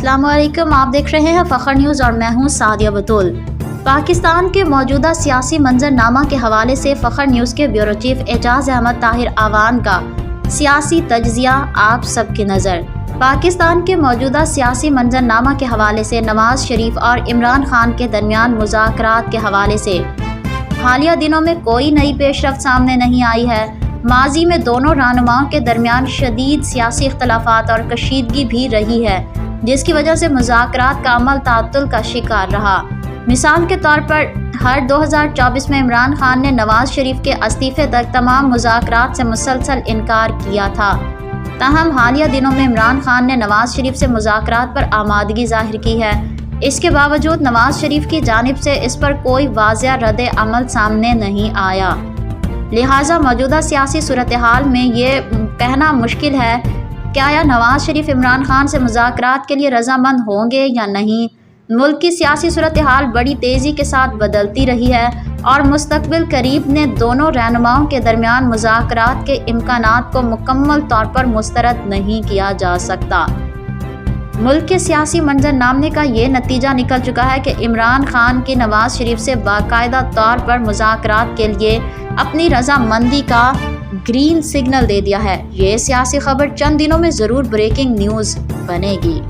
अस्सलाम वालेकुम, आप देख रहे हैं फ़ख्र न्यूज़ और मैं हूं सादिया बतूल। पाकिस्तान के मौजूदा सियासी मंजरनामा के हवाले से फ़ख्र न्यूज़ के ब्यूरो चीफ एजाज अहमद ताहिर आवान का सियासी तज्ज़िया आप सबकी नज़र। पाकिस्तान के मौजूदा सियासी मंजरनामा के हवाले से नवाज शरीफ और इमरान खान के दरमियान मुज़ाकरात के हवाले से हालिया दिनों में कोई नई पेशरफ्त सामने नहीं आई है। माजी में दोनों रहनुमाओं के दरमियान शदीद सियासी इख्तलाफात और कशीदगी भी रही है, जिसकी वजह से मुज़ाकरात का अमल ताअत्तुल का शिकार रहा। मिसाल के तौर पर हर 2024 में इमरान खान ने नवाज शरीफ के इस्तीफे तक तमाम मुज़ाकरात से मुसलसल इनकार किया था। ताहम हालिया दिनों में इमरान खान ने नवाज शरीफ से मुज़ाकरात पर आमादगी ज़ाहिर की है। इसके बावजूद नवाज शरीफ की जानिब से इस पर कोई वाज़िया रद्द अमल सामने नहीं आया। लिहाजा मौजूदा सियासी सूरत हाल में ये कहना मुश्किल है क्या नवाज शरीफ इमरान खान से मुज़ाकरात के लिए रज़ामंद होंगे या नहीं। मुल्क की सियासी सूरत हाल बड़ी तेज़ी के साथ बदलती रही है और मुस्तक़बिल करीब ने दोनों रहनुमाओं के दरमियान मुज़ाकरात के इम्कानात को मुकम्मल तौर पर मुस्तरद नहीं किया जा सकता। मुल्क के सियासी मंजरनामे का ये नतीजा निकल चुका है कि इमरान खान की नवाज शरीफ से बाकायदा तौर पर मुज़ाकरात के लिए अपनी रज़ामंदी का ग्रीन सिग्नल दे दिया है। ये सियासी खबर चंद दिनों में ज़रूर ब्रेकिंग न्यूज़ बनेगी।